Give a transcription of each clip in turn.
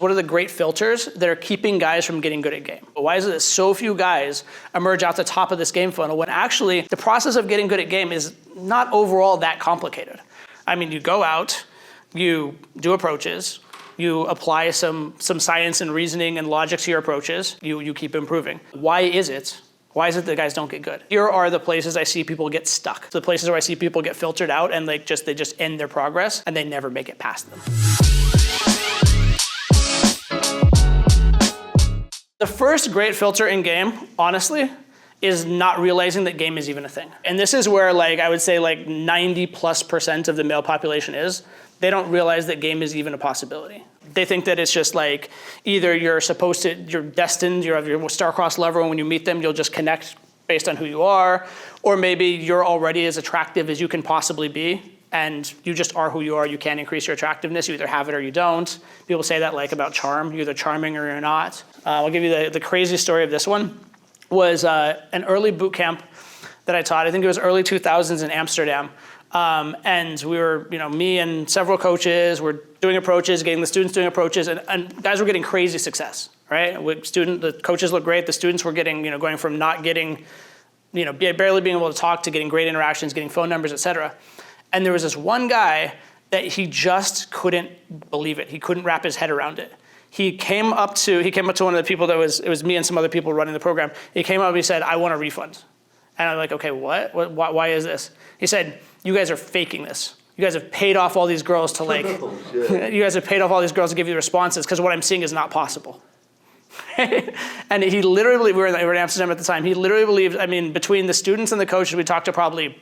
What are the great filters that are keeping guys from getting good at game? Why is it that so few guys emerge out the top of this game funnel when actually the process of getting good at game is not overall that complicated? I mean, you go out, you do approaches, you apply some science and reasoning and logic to your approaches, you keep improving. Why is it that guys don't get good? Here are the places I see people get stuck. The places where I see people get filtered out and they just end their progress and they never make it past them. The first great filter in game, honestly, is not realizing that game is even a thing. And this is where I would say 90+% of the male population is. They don't realize that game is even a possibility. They think that it's just either you're destined, you have your star-crossed lover, and when you meet them, you'll just connect based on who you are, or maybe you're already as attractive as you can possibly be, and you just are who you are. You can't increase your attractiveness. You either have it or you don't. People say that about charm. You're either charming or you're not. I'll give you the crazy story of this one. Was an early boot camp that I taught. I think it was early 2000s in Amsterdam. And we were, me and several coaches were doing approaches, getting the students doing approaches, and guys were getting crazy success, right? The coaches looked great. The students were getting, going from not getting, barely being able to talk to getting great interactions, getting phone numbers, et cetera. And there was this one guy that he just couldn't believe it. He couldn't wrap his head around it. He came up to one of the people it was me and some other people running the program. He came up and he said, "I want a refund." And I'm like, "Okay, what? Why is this?" He said, "You guys are faking this. You guys have paid off all these girls to you guys have paid off all these girls to give you the responses because what I'm seeing is not possible." And he literally, we were in Amsterdam at the time, he literally believed, between the students and the coaches, we talked to probably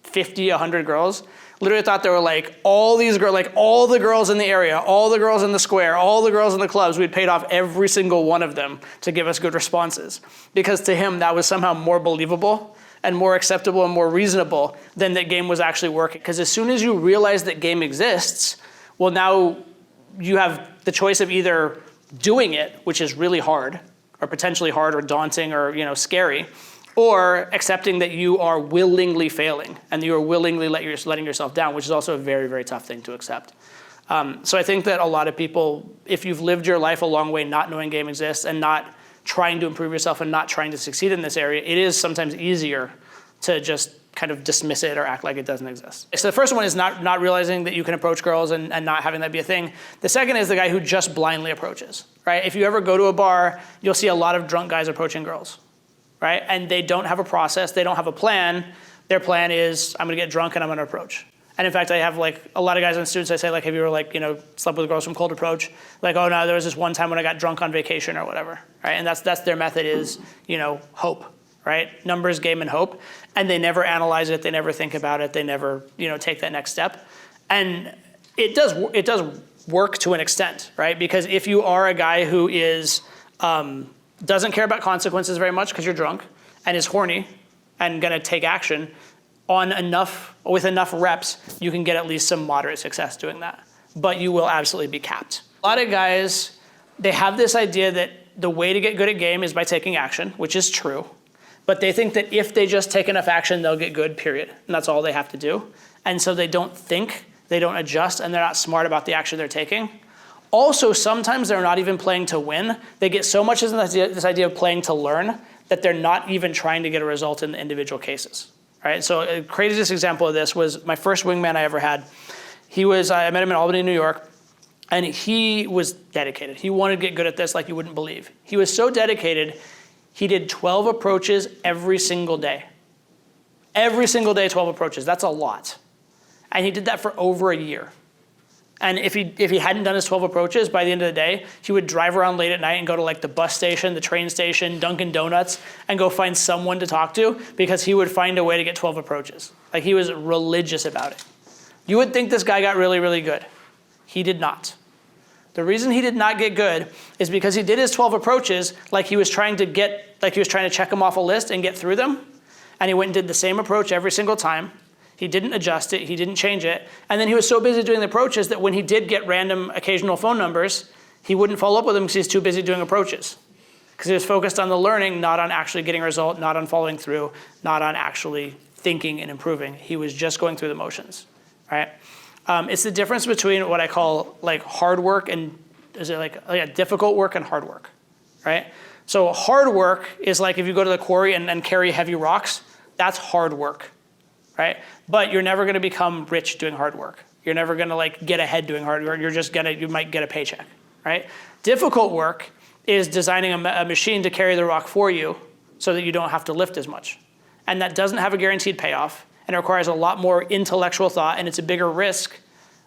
50, 100 girls, literally thought there were all these girls, all the girls in the area, all the girls in the square, all the girls in the clubs, we'd paid off every single one of them to give us good responses. Because to him, that was somehow more believable and more acceptable and more reasonable than that game was actually working. Because as soon as you realize that game exists, well, now you have the choice of either doing it, which is really hard, or potentially hard or daunting or scary, or accepting that you are willingly failing and you are willingly letting yourself down, which is also a very, very tough thing to accept. So I think that a lot of people, if you've lived your life a long way not knowing game exists and not trying to improve yourself and not trying to succeed in this area, it is sometimes easier to just kind of dismiss it or act like it doesn't exist. So the first one is not realizing that you can approach girls and not having that be a thing. The second is the guy who just blindly approaches, right? If you ever go to a bar, you'll see a lot of drunk guys approaching girls. Right? And they don't have a process, they don't have a plan. Their plan is, I'm gonna get drunk and I'm gonna approach. And in fact, I have a lot of guys and students, I say have you ever slept with girls from cold approach? Oh no, there was this one time when I got drunk on vacation or whatever, right? And that's their method is, hope, right? Numbers, game, and hope. And they never analyze it, they never think about it, they never, take that next step. And it does work to an extent, right? Because if you are a guy who is, doesn't care about consequences very much because you're drunk and is horny and gonna take action with enough reps, you can get at least some moderate success doing that. But you will absolutely be capped. A lot of guys, they have this idea that the way to get good at game is by taking action, which is true. But they think that if they just take enough action, they'll get good, period. And that's all they have to do. And so they don't think, they don't adjust, and they're not smart about the action they're taking. Also, sometimes they're not even playing to win. They get so much into this idea of playing to learn that they're not even trying to get a result in the individual cases. Right? So a craziest example of this was my first wingman I ever had. I met him in Albany, New York, and he was dedicated. He wanted to get good at this like you wouldn't believe. He was so dedicated, he did 12 approaches every single day. Every single day, 12 approaches. That's a lot. And he did that for over a year. And if he hadn't done his 12 approaches, by the end of the day, he would drive around late at night and go to the bus station, the train station, Dunkin' Donuts, and go find someone to talk to because he would find a way to get 12 approaches. He was religious about it. You would think this guy got really, really good. He did not. The reason he did not get good is because he did his 12 approaches he was trying to check them off a list and get through them. And he went and did the same approach every single time. He didn't adjust it, he didn't change it. And then he was so busy doing the approaches that when he did get random occasional phone numbers, he wouldn't follow up with them because he's too busy doing approaches. Because he was focused on the learning, not on actually getting a result, not on following through, not on actually thinking and improving. He was just going through the motions, right? It's the difference between what I call hard work and is it like difficult work and hard work, right? So hard work is like if you go to the quarry and carry heavy rocks, that's hard work, right? But you're never gonna become rich doing hard work. You're never gonna like get ahead doing hard work. You might get a paycheck, right? Difficult work is designing a machine to carry the rock for you so that you don't have to lift as much. And that doesn't have a guaranteed payoff, and it requires a lot more intellectual thought, and it's a bigger risk,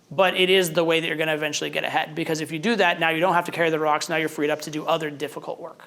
but it is the way that you're gonna eventually get ahead. Because if you do that, now you don't have to carry the rocks, now you're freed up to do other difficult work,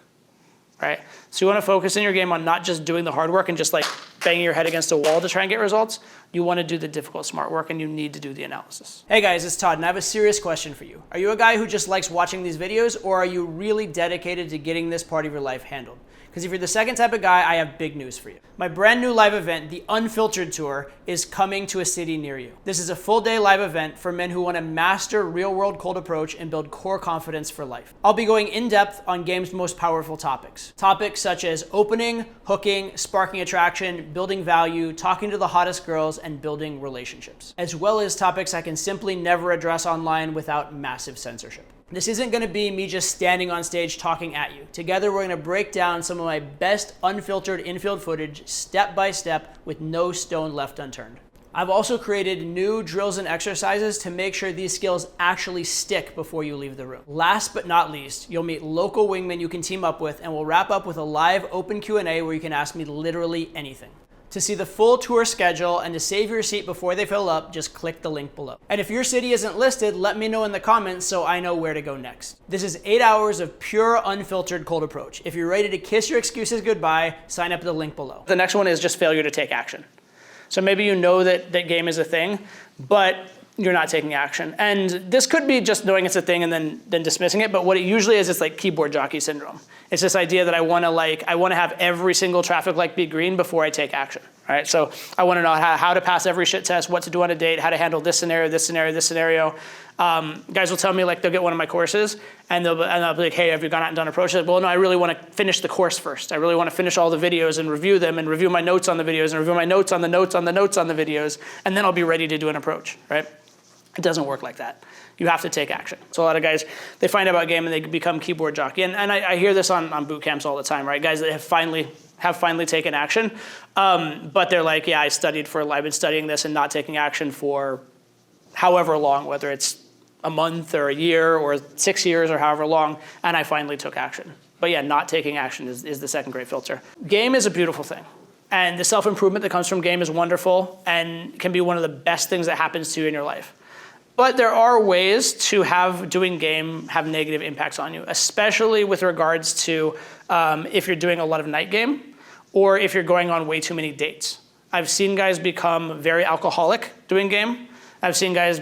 right? So you wanna focus in your game on not just doing the hard work and just like banging your head against a wall to try and get results. You wanna do the difficult, smart work, and you need to do the analysis. Hey guys, it's Todd, and I have a serious question for you. Are you a guy who just likes watching these videos, or are you really dedicated to getting this part of your life handled? Because if you're the second type of guy, I have big news for you. My brand new live event, the Unfiltered Tour, is coming to a city near you. This is a full-day live event for men who want to master real-world cold approach and build core confidence for life. I'll be going in-depth on game's most powerful topics. Topics such as opening, hooking, sparking attraction, building value, talking to the hottest girls, and building relationships. As well as topics I can simply never address online without massive censorship. This isn't gonna be me just standing on stage talking at you. Together, we're gonna break down some of my best unfiltered infield footage step by step with no stone left unturned. I've also created new drills and exercises to make sure these skills actually stick before you leave the room. Last but not least, you'll meet local wingmen you can team up with, and we'll wrap up with a live open Q&A where you can ask me literally anything. To see the full tour schedule and to save your seat before they fill up, just click the link below. And if your city isn't listed, let me know in the comments so I know where to go next. This is 8 hours of pure unfiltered cold approach. If you're ready to kiss your excuses goodbye, sign up at the link below. The next one is just failure to take action. So maybe you know that game is a thing, but you're not taking action. And this could be just knowing it's a thing and then dismissing it, but what it usually is, it's like keyboard jockey syndrome. It's this idea that I wanna have every single traffic light be green before I take action, right? So I wanna know how to pass every shit test, what to do on a date, how to handle this scenario, this scenario, this scenario. Guys will tell me, like, they'll get one of my courses and I'll be like, hey, have you gone out and done approaches? Well, no, I really wanna finish the course first. I really wanna finish all the videos and review them and review my notes on the videos and review my notes on the notes on the notes on the videos, and then I'll be ready to do an approach, right? It doesn't work like that. You have to take action. So a lot of guys, they find out about game and they become keyboard jockey. And I hear this on boot camps all the time, right? Guys that have finally taken action, but they're like, yeah, I've been studying this and not taking action for however long, whether it's a month or a year or 6 years or however long, and I finally took action. But yeah, not taking action is the second great filter. Game is a beautiful thing. And the self-improvement that comes from game is wonderful and can be one of the best things that happens to you in your life. But there are ways to doing game have negative impacts on you, especially with regards to if you're doing a lot of night game or if you're going on way too many dates. I've seen guys become very alcoholic doing game. I've seen guys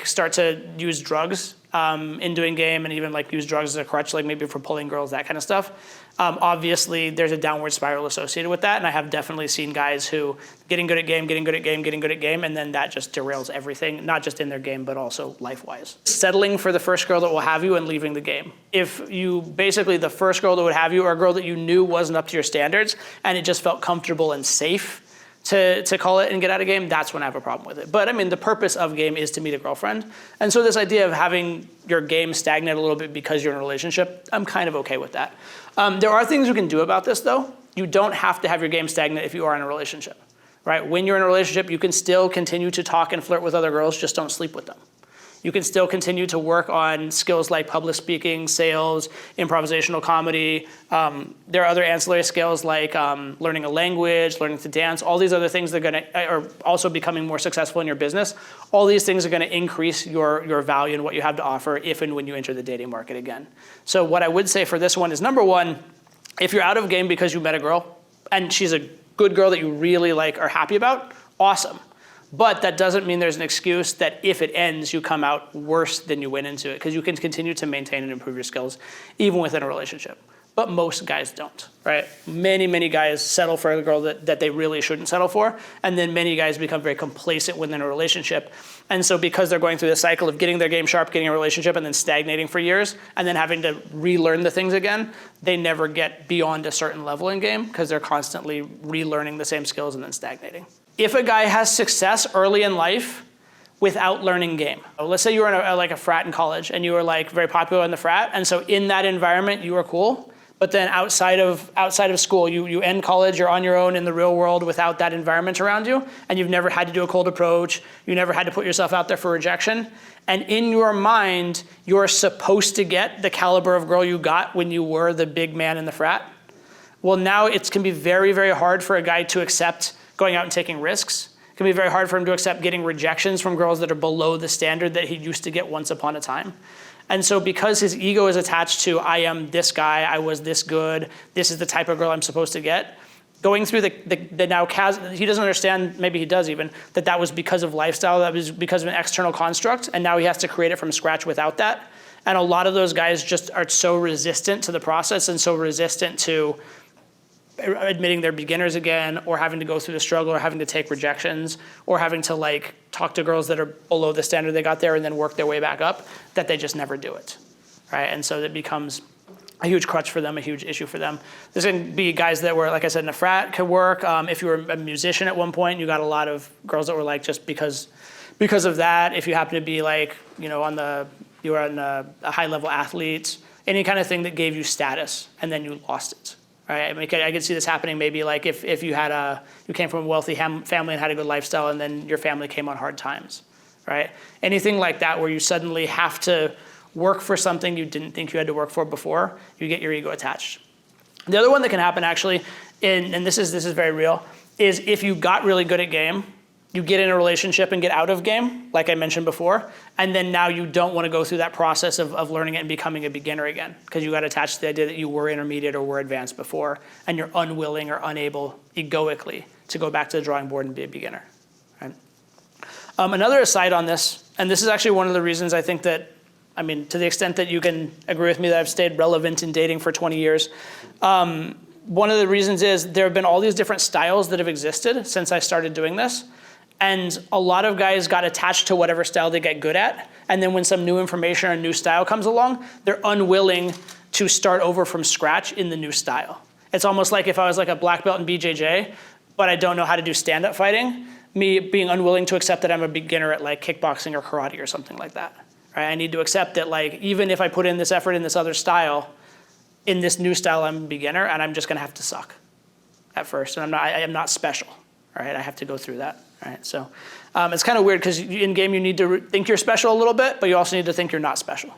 start to use drugs in doing game and even use drugs as a crutch, like maybe for pulling girls, that kind of stuff. Obviously, there's a downward spiral associated with that, and I have definitely seen guys who getting good at game, and then that just derails everything, not just in their game, but also life-wise. Settling for the first girl that will have you and leaving the game. If the first girl that would have you or a girl that you knew wasn't up to your standards, and it just felt comfortable and safe to call it and get out of game, that's when I have a problem with it. But I mean, the purpose of game is to meet a girlfriend. And so this idea of having your game stagnate a little bit because you're in a relationship, I'm kind of okay with that. There are things you can do about this though. You don't have to have your game stagnant if you are in a relationship, right? When you're in a relationship, you can still continue to talk and flirt with other girls, just don't sleep with them. You can still continue to work on skills like public speaking, sales, improvisational comedy. There are other ancillary skills like learning a language, learning to dance, all these other things that are also becoming more successful in your business. All these things are gonna increase your value and what you have to offer if and when you enter the dating market again. So what I would say for this one is, number one, if you're out of game because you met a girl and she's a good girl that you really are happy about, awesome. But that doesn't mean there's an excuse that if it ends, you come out worse than you went into it, because you can continue to maintain and improve your skills even within a relationship. But most guys don't, right? Many guys settle for a girl that they really shouldn't settle for, and then many guys become very complacent within a relationship. And so because they're going through the cycle of getting their game sharp, getting a relationship, and then stagnating for years, and then having to relearn the things again, they never get beyond a certain level in game because they're constantly relearning the same skills and then stagnating. If a guy has success early in life, without learning game. Let's say you were in a frat in college and you were like very popular in the frat, and so in that environment you were cool. But then outside of school, you end college, you're on your own in the real world without that environment around you, and you've never had to do a cold approach, you never had to put yourself out there for rejection. And in your mind, you're supposed to get the caliber of girl you got when you were the big man in the frat. Well, now it can be very, very hard for a guy to accept going out and taking risks. It can be very hard for him to accept getting rejections from girls that are below the standard that he used to get once upon a time. And so because his ego is attached to, I am this guy, I was this good, this is the type of girl I'm supposed to get, going through the now, he doesn't understand, maybe he does even, that was because of lifestyle, that was because of an external construct, and now he has to create it from scratch without that. And a lot of those guys just are so resistant to the process and so resistant to admitting they're beginners again, or having to go through the struggle, or having to take rejections, or having to like talk to girls that are below the standard they got there and then work their way back up, that they just never do it, right? And so it becomes a huge crutch for them, a huge issue for them. There's gonna be guys that were, like I said, in a frat could work. If you were a musician at one point, you got a lot of girls that were like just because of that. If you happen to be like, you know, you were a high level athlete, any kind of thing that gave you status, and then you lost it. Right? I mean, I could see this happening maybe like if you came from a wealthy family and had a good lifestyle, and then your family came on hard times, right? Anything like that where you suddenly have to work for something you didn't think you had to work for before, you get your ego attached. The other one that can happen actually, and this is very real, is if you got really good at game, you get in a relationship and get out of game, like I mentioned before, and then now you don't want to go through that process of learning it and becoming a beginner again, because you got attached to the idea that you were intermediate or were advanced before, and you're unwilling or unable egoically to go back to the drawing board and be a beginner. Right? Another aside on this, and this is actually one of the reasons I think that, I mean, to the extent that you can agree with me that I've stayed relevant in dating for 20 years, one of the reasons is there have been all these different styles that have existed since I started doing this. And a lot of guys got attached to whatever style they get good at. And then when some new information or a new style comes along, they're unwilling to start over from scratch in the new style. It's almost like if I was like a black belt in BJJ, but I don't know how to do stand-up fighting, me being unwilling to accept that I'm a beginner at like kickboxing or karate or something like that. Right? I need to accept that like, even if I put in this effort in this other style, in this new style, I'm a beginner, and I'm just gonna have to suck at first. And I am not special, right? I have to go through that. Right, so it's kind of weird because in game you need to think you're special a little bit, but you also need to think you're not special.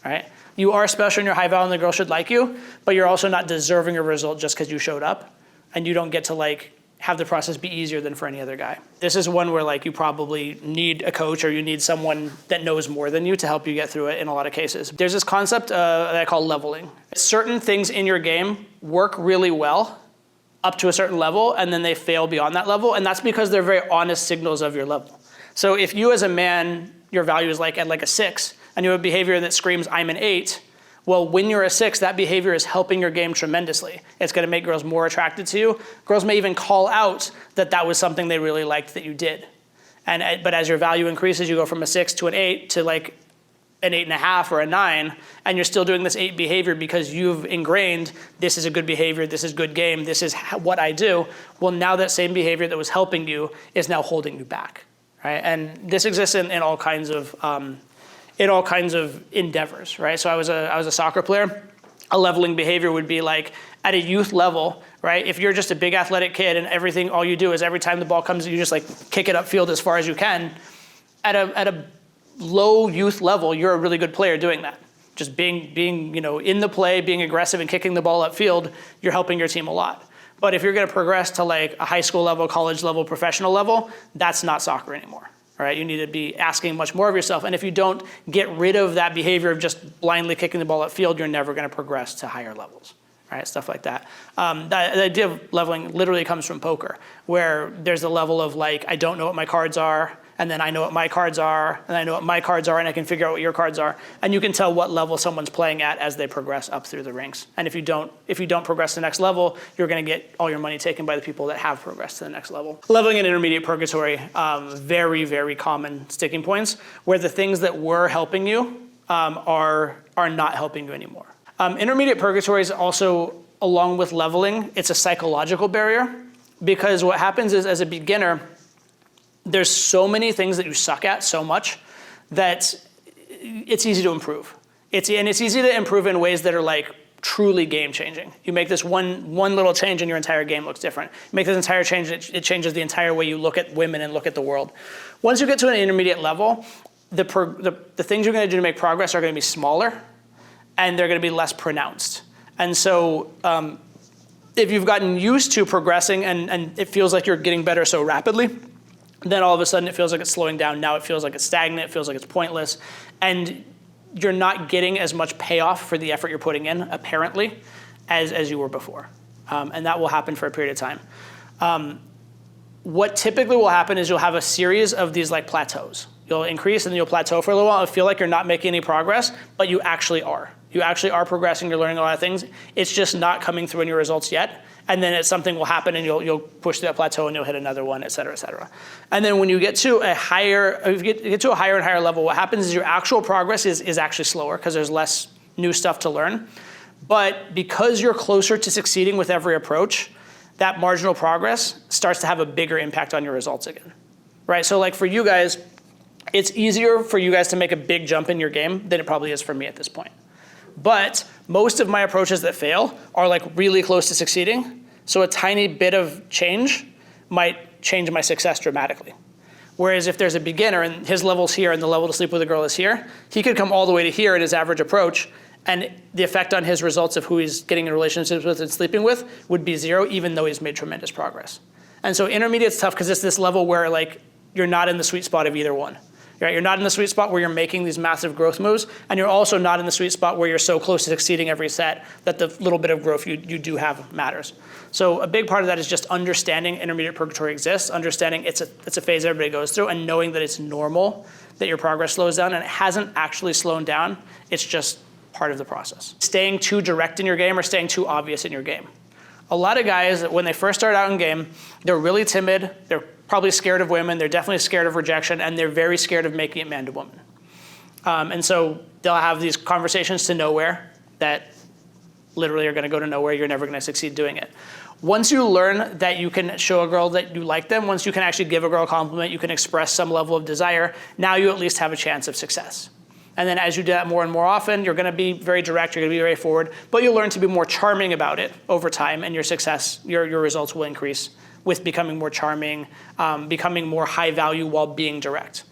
Right? You are special and you're high value and the girl should like you, but you're also not deserving a result just because you showed up, and you don't get to like have the process be easier than for any other guy. This is one where like you probably need a coach or you need someone that knows more than you to help you get through it in a lot of cases. There's this concept that I call leveling. Certain things in your game work really well up to a certain level, and then they fail beyond that level, and that's because they're very honest signals of your level. So if you as a man, your value is like at like a 6, and you have a behavior that screams, I'm an 8, well, when you're a 6, that behavior is helping your game tremendously. It's gonna make girls more attracted to you. Girls may even call out that was something they really liked that you did. But as your value increases, you go from a 6 to an 8 to like an 8.5 or a 9, and you're still doing this 8 behavior because you've ingrained, this is a good behavior, this is good game, this is what I do. Well, now that same behavior that was helping you is now holding you back, right? And this exists in all kinds of endeavors, right? So I was a soccer player. A leveling behavior would be like at a youth level, right? If you're just a big athletic kid and all you do is every time the ball comes, you just like kick it upfield as far as you can. At a low youth level, you're a really good player doing that. Just being in the play, being aggressive and kicking the ball upfield, you're helping your team a lot. But if you're gonna progress to like a high school level, college level, professional level, that's not soccer anymore, right? You need to be asking much more of yourself. And if you don't get rid of that behavior of just blindly kicking the ball upfield, you're never gonna progress to higher levels. Right, stuff like that. The idea of leveling literally comes from poker, where there's a level of like, I don't know what my cards are, and then I know what my cards are, and I know what my cards are, and I can figure out what your cards are. And you can tell what level someone's playing at as they progress up through the ranks. And if you don't progress to the next level, you're gonna get all your money taken by the people that have progressed to the next level. Leveling and intermediate purgatory, very, very common sticking points, where the things that were helping you are not helping you anymore. Intermediate purgatory is also, along with leveling, it's a psychological barrier, because what happens is as a beginner, there's so many things that you suck at so much that it's easy to improve. It's easy to improve in ways that are like truly game changing. You make this one little change and your entire game looks different. You make this entire change, it changes the entire way you look at women and look at the world. Once you get to an intermediate level, the things you're going to do to make progress are going to be smaller and they're going to be less pronounced. And so if you've gotten used to progressing and it feels like you're getting better so rapidly, then all of a sudden it feels like it's slowing down. Now it feels like it's stagnant, it feels like it's pointless. And you're not getting as much payoff for the effort you're putting in, apparently, as you were before. And that will happen for a period of time. What typically will happen is you'll have a series of these like plateaus. You'll increase and then you'll plateau for a little while. It'll feel like you're not making any progress, but you actually are. You actually are progressing, you're learning a lot of things. It's just not coming through in your results yet. And then something will happen and you'll push that plateau and you'll hit another one, et cetera, et cetera. And then when you get to a higher, if you get to a higher and higher level, what happens is your actual progress is actually slower because there's less new stuff to learn. But because you're closer to succeeding with every approach, that marginal progress starts to have a bigger impact on your results again, right? So like for you guys, it's easier for you guys to make a big jump in your game than it probably is for me at this point. But most of my approaches that fail are like really close to succeeding. So a tiny bit of change might change my success dramatically. Whereas if there's a beginner and his level's here and the level to sleep with a girl is here, he could come all the way to here in his average approach and the effect on his results of who he's getting in relationships with and sleeping with would be zero, even though he's made tremendous progress. And so intermediate's tough because it's this level where like you're not in the sweet spot of either one. Right? You're not in the sweet spot where you're making these massive growth moves, and you're also not in the sweet spot where you're so close to succeeding every set that the little bit of growth you do have matters. So a big part of that is just understanding intermediate purgatory exists, understanding it's a phase everybody goes through, and knowing that it's normal that your progress slows down, and it hasn't actually slowed down. It's just part of the process. Staying too direct in your game or staying too obvious in your game. A lot of guys, when they first start out in game, they're really timid, they're probably scared of women, they're definitely scared of rejection, and they're very scared of making it man to woman. And so they'll have these conversations to nowhere that literally are gonna go to nowhere, you're never gonna succeed doing it. Once you learn that you can show a girl that you like them, once you can actually give a girl a compliment, you can express some level of desire, now you at least have a chance of success. And then as you do that more and more often, you're gonna be very direct, you're gonna be very forward, but you'll learn to be more charming about it over time, and your success, your results will increase with becoming more charming, becoming more high value while being direct.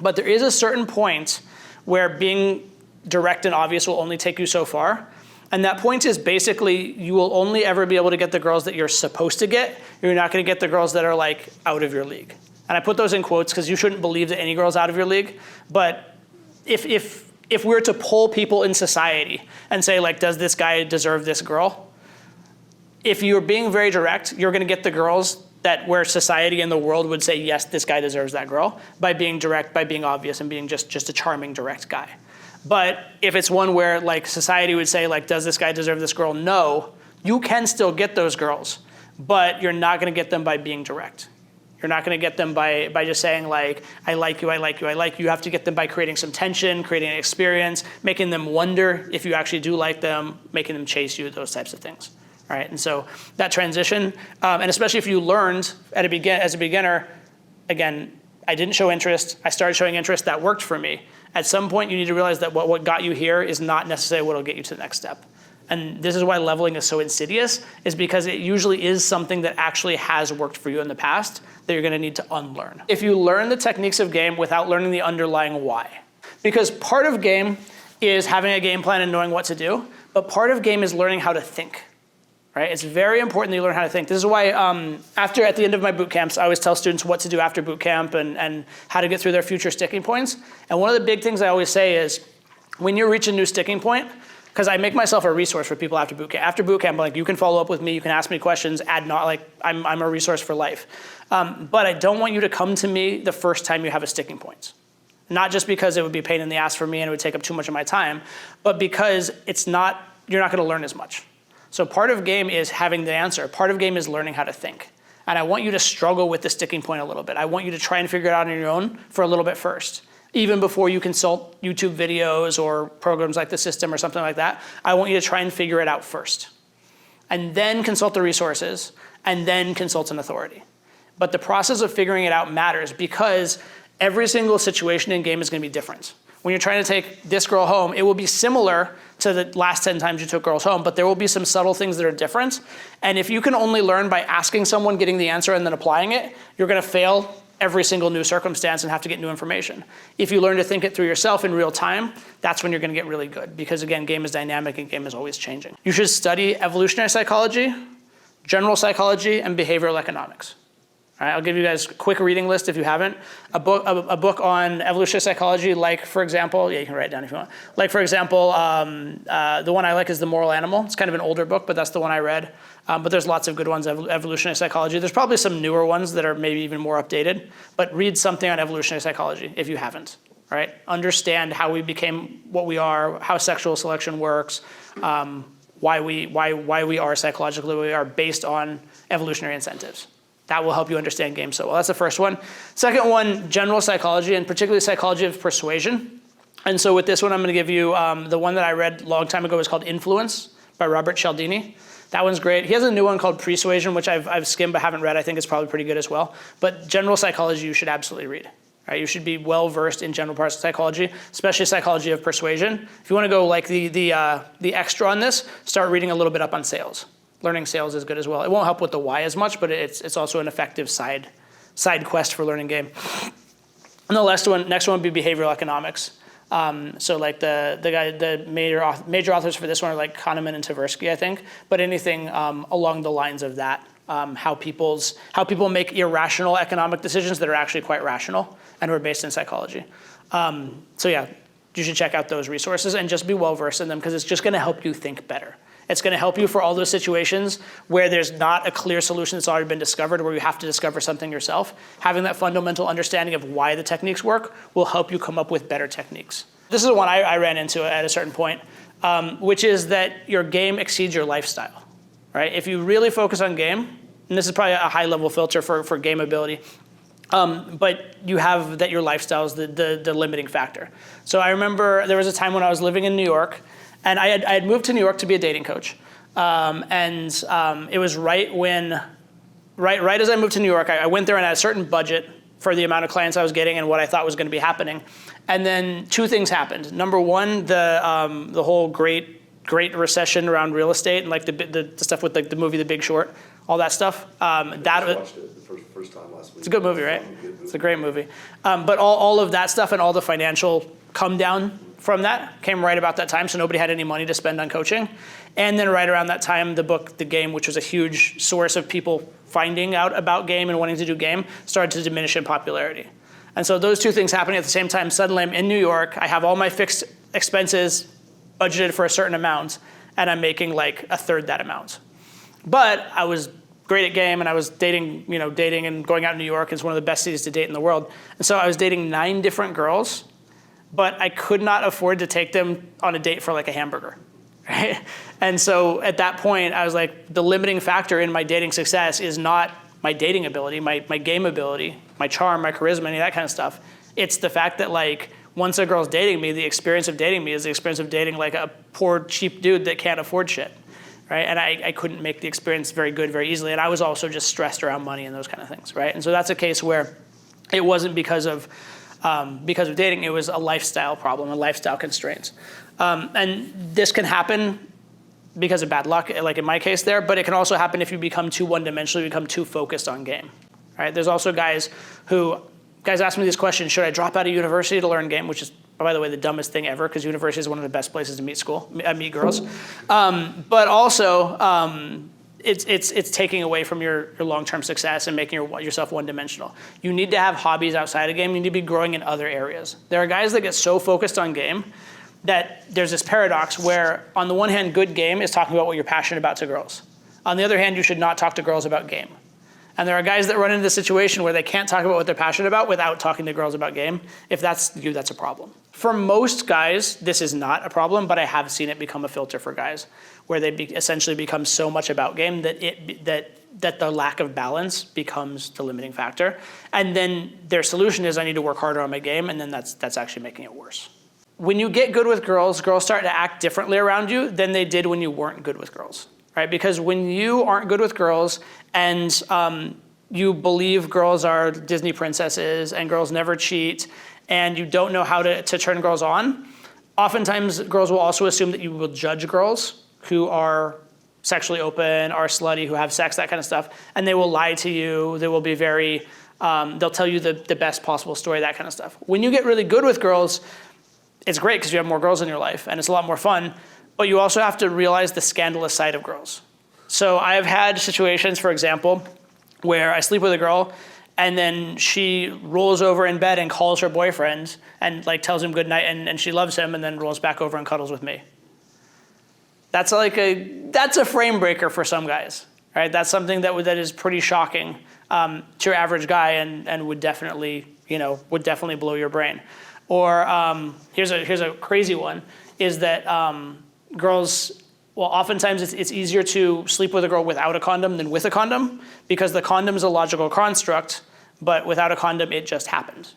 But there is a certain point where being direct and obvious will only take you so far. And that point is basically you will only ever be able to get the girls that you're supposed to get. You're not gonna get the girls that are like out of your league. And I put those in quotes because you shouldn't believe that any girl's out of your league. But if we're to poll people in society and say like, does this guy deserve this girl? If you're being very direct, you're gonna get the girls that where society and the world would say, yes, this guy deserves that girl, by being direct, by being obvious, and being just a charming, direct guy. But if it's one where like society would say like, does this guy deserve this girl? No, you can still get those girls, but you're not gonna get them by being direct. You're not gonna get them by just saying like, I like you, I like you, I like you. You have to get them by creating some tension, creating an experience, making them wonder if you actually do like them, making them chase you, those types of things. All right, and so that transition, and especially if you learned as a beginner, again, I didn't show interest, I started showing interest, that worked for me. At some point, you need to realize that what got you here is not necessarily what will get you to the next step. And this is why leveling is so insidious, is because it usually is something that actually has worked for you in the past that you're gonna need to unlearn. If you learn the techniques of game without learning the underlying why, because part of game is having a game plan and knowing what to do, but part of game is learning how to think. Right? It's very important that you learn how to think. This is why at the end of my boot camps, I always tell students what to do after boot camp and how to get through their future sticking points. And one of the big things I always say is when you reach a new sticking point, because I make myself a resource for people after boot camp. After boot camp, like you can follow up with me, you can ask me questions, I'm a resource for life. But I don't want you to come to me the first time you have a sticking point. Not just because it would be a pain in the ass for me and it would take up too much of my time, but because you're not gonna learn as much. So part of game is having the answer. Part of game is learning how to think. And I want you to struggle with the sticking point a little bit. I want you to try and figure it out on your own for a little bit first. Even before you consult YouTube videos or programs like The System or something like that, I want you to try and figure it out first. And then consult the resources, and then consult an authority. But the process of figuring it out matters because every single situation in game is going to be different. When you're trying to take this girl home, it will be similar to the last 10 times you took girls home, but there will be some subtle things that are different. And if you can only learn by asking someone, getting the answer, and then applying it, you're going to fail every single new circumstance and have to get new information. If you learn to think it through yourself in real time, that's when you're going to get really good. Because again, game is dynamic and game is always changing. You should study evolutionary psychology, general psychology, and behavioral economics. All right, I'll give you guys a quick reading list if you haven't. A book on evolutionary psychology, like for example, yeah, you can write it down if you want. Like for example, the one I like is The Moral Animal. It's kind of an older book, but that's the one I read. But there's lots of good ones, evolutionary psychology. There's probably some newer ones that are maybe even more updated, but read something on evolutionary psychology if you haven't, right? Understand how we became what we are, how sexual selection works, why we are psychologically what we are based on evolutionary incentives. That will help you understand games so well. That's the first one. Second one, general psychology, and particularly psychology of persuasion. And so with this one, I'm going to give you the one that I read a long time ago is called Influence by Robert Cialdini. That one's great. He has a new one called Persuasion, which I've skimmed but haven't read. I think it's probably pretty good as well. But general psychology, you should absolutely read. Right? You should be well versed in general parts of psychology, especially psychology of persuasion. If you want to go like the extra on this, start reading a little bit up on sales. Learning sales is good as well. It won't help with the why as much, but it's also an effective side quest for learning game. And the next one would be behavioral economics. So like the major authors for this one are like Kahneman and Tversky, I think. But anything along the lines of that, how people make irrational economic decisions that are actually quite rational and are based in psychology. So yeah, you should check out those resources and just be well versed in them because it's just going to help you think better. It's going to help you for all those situations where there's not a clear solution that's already been discovered, where you have to discover something yourself. Having that fundamental understanding of why the techniques work will help you come up with better techniques. This is the one I ran into at a certain point, which is that your game exceeds your lifestyle. Right? If you really focus on game, and this is probably a high-level filter for game ability, but you have that your lifestyle is the limiting factor. So I remember there was a time when I was living in New York, and I had moved to New York to be a dating coach. It was right as I moved to New York, I went there and I had a certain budget for the amount of clients I was getting and what I thought was going to be happening. And then two things happened. Number one, the whole great recession around real estate and like the stuff with like the movie The Big Short, all that stuff. I watched it the first time last week. It's a good movie, right? It's a great movie. But all of that stuff and all the financial come down from that came right about that time, so nobody had any money to spend on coaching. And then right around that time, the book, The Game, which was a huge source of people finding out about game and wanting to do game, started to diminish in popularity. And so those two things happening at the same time, suddenly I'm in New York, I have all my fixed expenses budgeted for a certain amount, and I'm making like a third that amount. But I was great at game, and I was dating and going out in New York. It's one of the best cities to date in the world. And so I was dating 9 different girls, but I could not afford to take them on a date for like a hamburger, right? And so at that point, I was like, the limiting factor in my dating success is not my dating ability, my game ability, my charm, my charisma, any of that kind of stuff. It's the fact that like, once a girl's dating me, the experience of dating me is the experience of dating like a poor, cheap dude that can't afford shit, right? And I couldn't make the experience very good very easily. And I was also just stressed around money and those kind of things, right? And so that's a case where it wasn't because of dating, it was a lifestyle problem, a lifestyle constraints. And this can happen because of bad luck, like in my case there, but it can also happen if you become too one-dimensional, you become too focused on game, right? There's also guys ask me this question, should I drop out of university to learn game, which is, by the way, the dumbest thing ever, because university is one of the best places to meet girls. But also, it's taking away from your long-term success and making yourself one-dimensional. You need to have hobbies outside of game. You need to be growing in other areas. There are guys that get so focused on game that there's this paradox where, on the one hand, good game is talking about what you're passionate about to girls. On the other hand, you should not talk to girls about game. And there are guys that run into the situation where they can't talk about what they're passionate about without talking to girls about game. If that's you, that's a problem. For most guys, this is not a problem, but I have seen it become a filter for guys, where they essentially become so much about game that the lack of balance becomes the limiting factor. And then their solution is, I need to work harder on my game, and then that's actually making it worse. When you get good with girls start to act differently around you than they did when you weren't good with girls. Right? Because when you aren't good with girls and you believe girls are Disney princesses and girls never cheat, and you don't know how to turn girls on, oftentimes girls will also assume that you will judge girls who are sexually open, are slutty, who have sex, that kind of stuff, and they will lie to you. They will be very, they'll tell you the best possible story, that kind of stuff. When you get really good with girls, it's great because you have more girls in your life and it's a lot more fun, but you also have to realize the scandalous side of girls. So I've had situations, for example, where I sleep with a girl and then she rolls over in bed and calls her boyfriend and like tells him goodnight and she loves him and then rolls back over and cuddles with me. That's a frame breaker for some guys, right? That's something that is pretty shocking to your average guy and would definitely blow your brain. Or here's a crazy one, is that girls, well, oftentimes it's easier to sleep with a girl without a condom than with a condom because the condom is a logical construct, but without a condom, it just happened.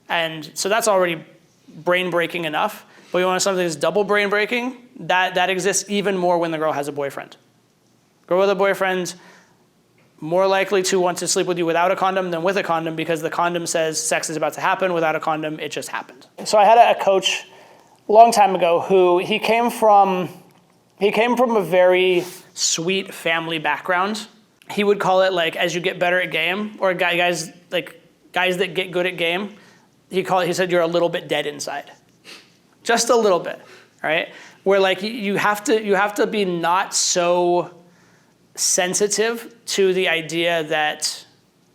And so that's already brain-breaking enough. But you want something that's double brain-breaking? That exists even more when the girl has a boyfriend. Girl with a boyfriend, more likely to want to sleep with you without a condom than with a condom because the condom says sex is about to happen. Without a condom, it just happened. So I had a coach a long time ago who he came from a very sweet family background. He would call it like as you get better at game, or guys that get good at game, he said you're a little bit dead inside. Just a little bit, right? Where like you have to be not so sensitive to the idea that,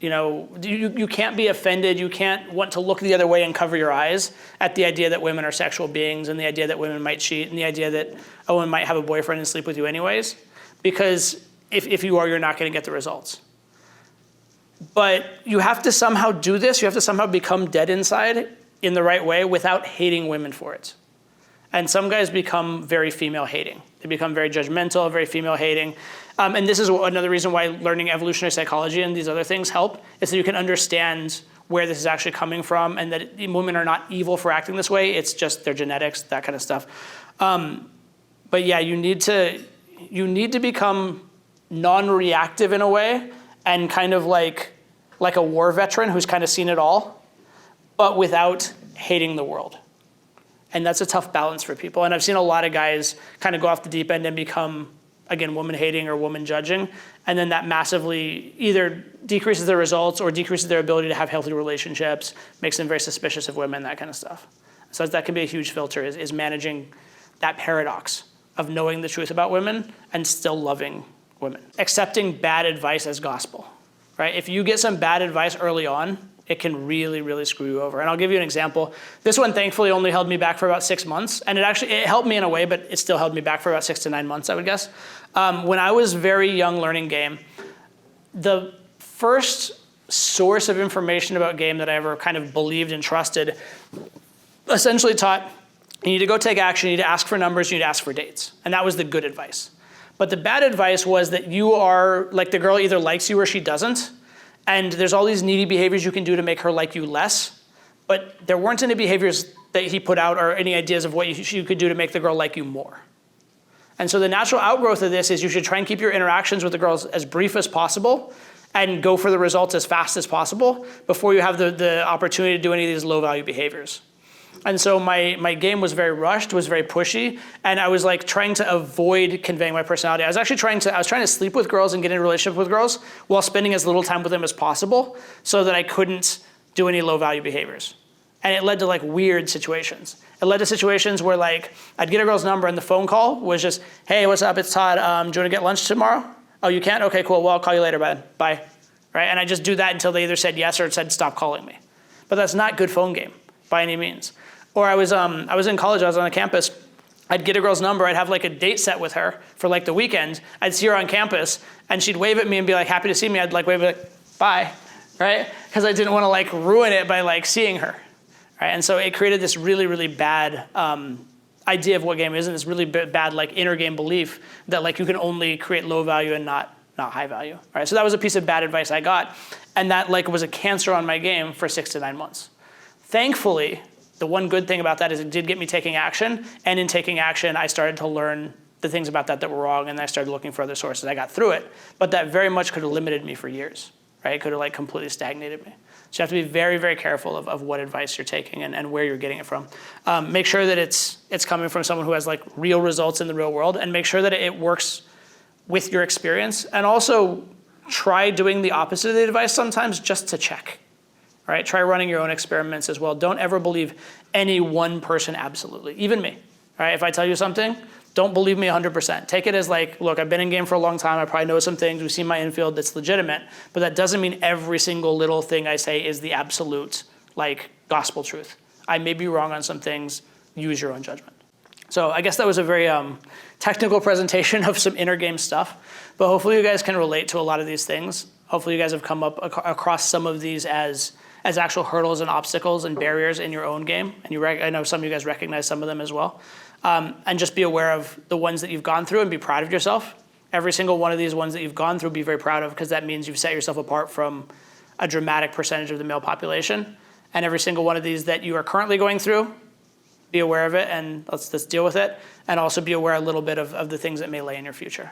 you can't be offended, you can't want to look the other way and cover your eyes at the idea that women are sexual beings and the idea that women might cheat and the idea that a woman might have a boyfriend and sleep with you anyways. Because if you are, you're not going to get the results. But you have to somehow do this, you have to somehow become dead inside in the right way without hating women for it. And some guys become very female hating. They become very judgmental, very female hating. And this is another reason why learning evolutionary psychology and these other things help, is that you can understand where this is actually coming from and that women are not evil for acting this way. It's just their genetics, that kind of stuff. But yeah, you need to become non-reactive in a way and kind of like a war veteran who's kind of seen it all, but without hating the world. And that's a tough balance for people. And I've seen a lot of guys kind of go off the deep end and become, again, woman hating or woman judging. And then that massively either decreases their results or decreases their ability to have healthy relationships, makes them very suspicious of women, that kind of stuff. So that can be a huge filter, is managing that paradox of knowing the truth about women and still loving women. Accepting bad advice as gospel, right? If you get some bad advice early on, it can really, really screw you over. And I'll give you an example. This one thankfully only held me back for about 6 months. And it helped me in a way, but it still held me back for about 6 to 9 months, I would guess. When I was very young learning game, the first source of information about game that I ever kind of believed and trusted essentially taught, you need to go take action, you need to ask for numbers, you need to ask for dates. And that was the good advice. But the bad advice was that you are, like the girl either likes you or she doesn't. And there's all these needy behaviors you can do to make her like you less. But there weren't any behaviors that he put out or any ideas of what you could do to make the girl like you more. And so the natural outgrowth of this is you should try and keep your interactions with the girls as brief as possible and go for the results as fast as possible before you have the opportunity to do any of these low-value behaviors. And so my game was very rushed, was very pushy, and I was like trying to avoid conveying my personality. I was trying to sleep with girls and get in a relationship with girls while spending as little time with them as possible so that I couldn't do any low-value behaviors. And it led to like weird situations. It led to situations where like I'd get a girl's number and the phone call was just, hey, what's up, it's Todd, do you want to get lunch tomorrow? Oh, you can't? Okay, cool, well, I'll call you later, bye. Right? And I just do that until they either said yes or said stop calling me. But that's not good phone game by any means. Or I was in college, I was on a campus, I'd get a girl's number, I'd have like a date set with her for like the weekend, I'd see her on campus, and she'd wave at me and be like, happy to see me, I'd like wave like, bye, right? Because I didn't want to like ruin it by like seeing her, right? And so it created this really, really bad idea of what game is, and this really bad like inner game belief that like you can only create low value and not high value, right? So that was a piece of bad advice I got, and that like was a cancer on my game for 6 to 9 months. Thankfully, the one good thing about that is it did get me taking action, and in taking action, I started to learn the things about that were wrong, and I started looking for other sources. I got through it, but that very much could have limited me for years. right? It could have like completely stagnated me. So you have to be very, very careful of what advice you're taking and where you're getting it from. Make sure that it's coming from someone who has like real results in the real world, and make sure that it works with your experience. And also try doing the opposite of the advice sometimes just to check, right? Try running your own experiments as well. Don't ever believe any one person absolutely, even me, right? If I tell you something, don't believe me 100%. Take it as like, look, I've been in game for a long time. I probably know some things. We've seen my infield that's legitimate, but that doesn't mean every single little thing I say is the absolute like gospel truth. I may be wrong on some things. Use your own judgment. So I guess that was a very technical presentation of some inner game stuff, but hopefully you guys can relate to a lot of these things. Hopefully you guys have come up across some of these as actual hurdles and obstacles and barriers in your own game. And I know some of you guys recognize some of them as well. And just be aware of the ones that you've gone through and be proud of yourself. Every single one of these ones that you've gone through, be very proud of, because that means you've set yourself apart from a dramatic percentage of the male population. And every single one of these that you are currently going through, be aware of it and let's deal with it. And also be aware a little bit of the things that may lay in your future.